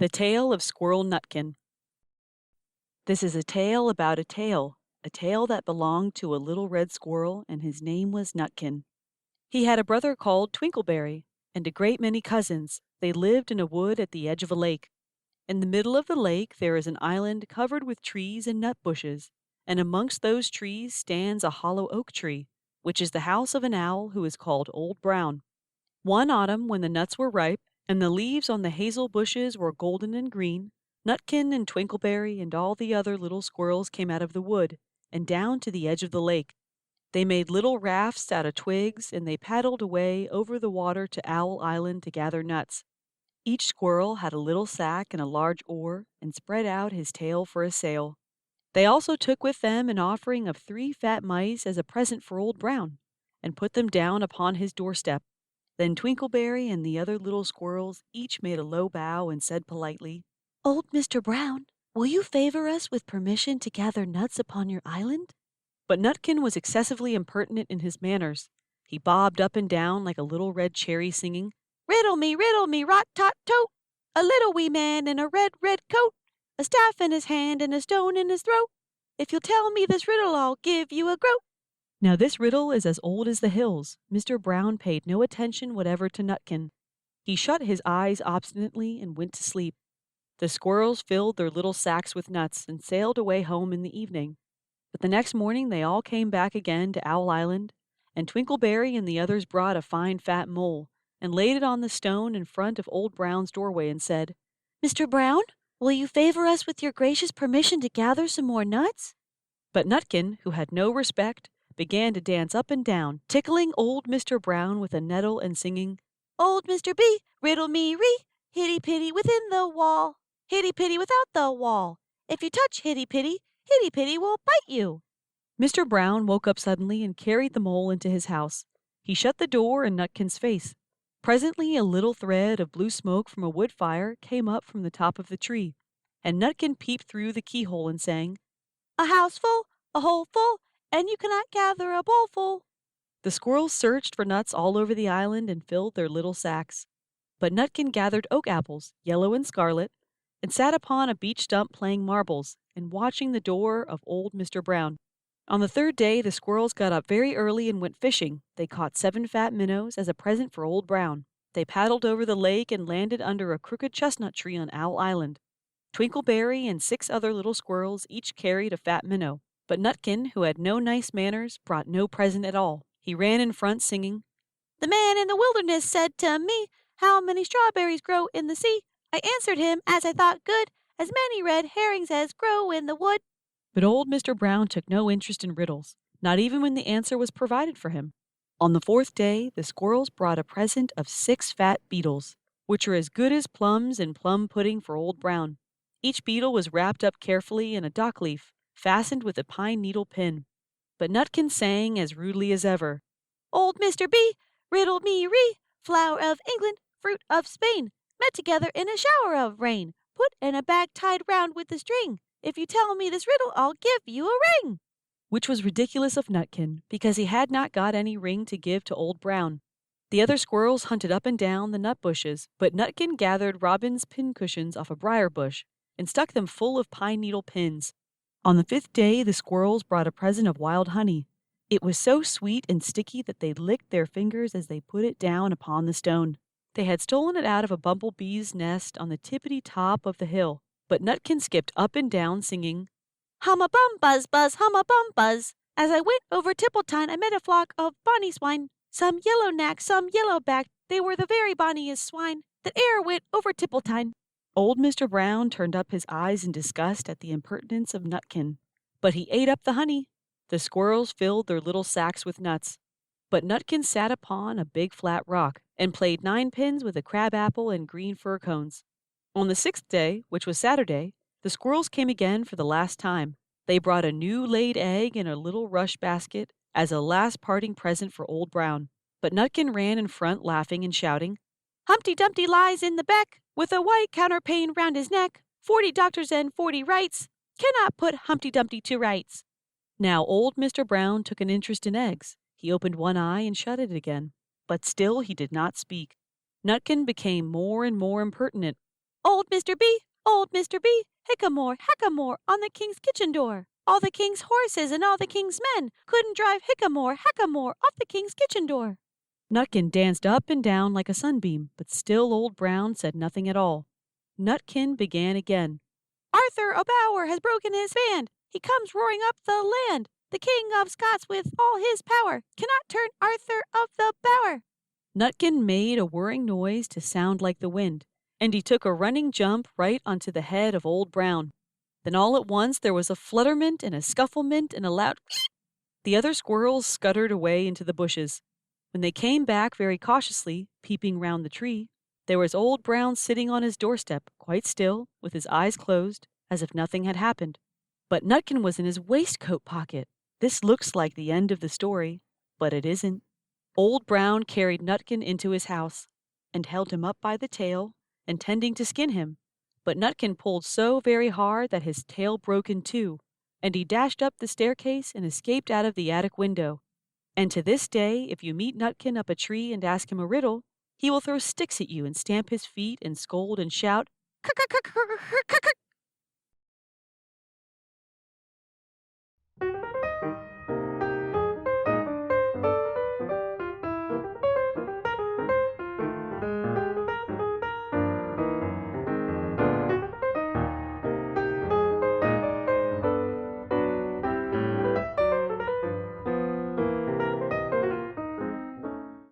The Tale of Squirrel Nutkin. This is a tale about a tale that belonged to a little red squirrel, and his name was Nutkin. He had a brother called Twinkleberry, and a great many cousins. They lived in a wood at the edge of a lake. In the middle of the lake there is an island covered with trees and nut bushes, and amongst those trees stands a hollow oak tree, which is the house of an owl who is called Old Brown. One autumn, when the nuts were ripe, and the leaves on the hazel bushes were golden and green, Nutkin and Twinkleberry and all the other little squirrels came out of the wood, and down to the edge of the lake. They made little rafts out of twigs, and they paddled away over the water to Owl Island to gather nuts. Each squirrel had a little sack and a large oar, and spread out his tail for a sail. They also took with them an offering of 3 fat mice as a present for Old Brown, and put them down upon his doorstep. Then Twinkleberry and the other little squirrels each made a low bow and said politely, "Old Mr. Brown, will you favor us with permission to gather nuts upon your island?" But Nutkin was excessively impertinent in his manners. He bobbed up and down like a little red cherry, singing, riddle me, rot-tot-tote, a little wee man in a red, red coat, a staff in his hand and a stone in his throat. If you'll tell me this riddle, I'll give you a groat." Now this riddle is as old as the hills. Mr. Brown paid no attention whatever to Nutkin. He shut his eyes obstinately and went to sleep. The squirrels filled their little sacks with nuts and sailed away home in the evening. But the next morning they all came back again to Owl Island, and Twinkleberry and the others brought a fine fat mole and laid it on the stone in front of Old Brown's doorway and said, "Mr. Brown, will you favor us with your gracious permission to gather some more nuts?" But Nutkin, who had no respect, began to dance up and down, tickling old Mr. Brown with a nettle and singing, "Old Mr. B, riddle me ree, hitty-pitty within the wall, hitty-pitty without the wall. If you touch hitty-pitty, hitty-pitty will bite you." Mr. Brown woke up suddenly and carried the mole into his house. He shut the door in Nutkin's face. Presently a little thread of blue smoke from a wood fire came up from the top of the tree, and Nutkin peeped through the keyhole and sang, "A house full, a hole full, and you cannot gather a bowlful." The squirrels searched for nuts all over the island and filled their little sacks. But Nutkin gathered oak apples, yellow and scarlet, and sat upon a beech stump playing marbles and watching the door of old Mr. Brown. On the 3rd day the squirrels got up very early and went fishing. They caught 7 fat minnows as a present for Old Brown. They paddled over the lake and landed under a crooked chestnut tree on Owl Island. Twinkleberry and 6 other little squirrels each carried a fat minnow. But Nutkin, who had no nice manners, brought no present at all. He ran in front singing, "The man in the wilderness said to me, 'How many strawberries grow in the sea?' I answered him, as I thought good, 'As many red herrings as grow in the wood.'" But old Mr. Brown took no interest in riddles, not even when the answer was provided for him. On the 4th day the squirrels brought a present of 6 fat beetles, which are as good as plums and plum pudding for Old Brown. Each beetle was wrapped up carefully in a dock leaf, fastened with a pine needle pin. But Nutkin sang as rudely as ever, "Old Mr. B, riddle me ree, flower of England, fruit of Spain, met together in a shower of rain, put in a bag tied round with a string. If you tell me this riddle, I'll give you a ring." Which was ridiculous of Nutkin, because he had not got any ring to give to Old Brown. The other squirrels hunted up and down the nut bushes, but Nutkin gathered robin's pincushions off a briar bush and stuck them full of pine needle pins. On the 5th day the squirrels brought a present of wild honey. It was so sweet and sticky that they licked their fingers as they put it down upon the stone. They had stolen it out of a bumblebee's nest on the tippity top of the hill, but Nutkin skipped up and down singing, "Hum-a-bum, buzz, hum-a-bum, buzz. As I went over Tippletine, I met a flock of bonny swine. Some yellow-nacked, some yellow-backed, they were the very bonniest swine that e'er went over Tippletine." Old Mr. Brown turned up his eyes in disgust at the impertinence of Nutkin, but he ate up the honey. The squirrels filled their little sacks with nuts, but Nutkin sat upon a big flat rock and played 9 pins with a crab apple and green fir cones. On the 6th day, which was Saturday, the squirrels came again for the last time. They brought a new laid egg in a little rush basket as a last parting present for Old Brown. But Nutkin ran in front laughing and shouting, "Humpty Dumpty lies in the beck, with a white counterpane round his neck. 40 doctors and 40 wrights cannot put Humpty Dumpty to rights." Now old Mr. Brown took an interest in eggs. He opened one eye and shut it again, but still he did not speak. Nutkin became more and more impertinent. Old Mr. B, old Mr. B, hickamore on the king's kitchen door. All the king's horses and all the king's men couldn't drive hickamore off the king's kitchen door. Nutkin danced up and down like a sunbeam, but still Old Brown said nothing at all. Nutkin began again. Arthur O'Bower has broken his band. He comes roaring up the land. The King of Scots with all his power cannot turn Arthur of the Bower. Nutkin made a whirring noise to sound like the wind, and he took a running jump right onto the head of Old Brown. Then all at once there was a flutterment and a scufflement and a loud The other squirrels scuttered away into the bushes. When they came back very cautiously, peeping round the tree, there was Old Brown sitting on his doorstep, quite still, with his eyes closed, as if nothing had happened. But Nutkin was in his waistcoat pocket. This looks like the end of the story, but it isn't. Old Brown carried Nutkin into his house, and held him up by the tail, intending to skin him. But Nutkin pulled so very hard that his tail broke in two, and he dashed up the staircase and escaped out of the attic window. And to this day, if you meet Nutkin up a tree and ask him a riddle, he will throw sticks at you and stamp his feet and scold and shout,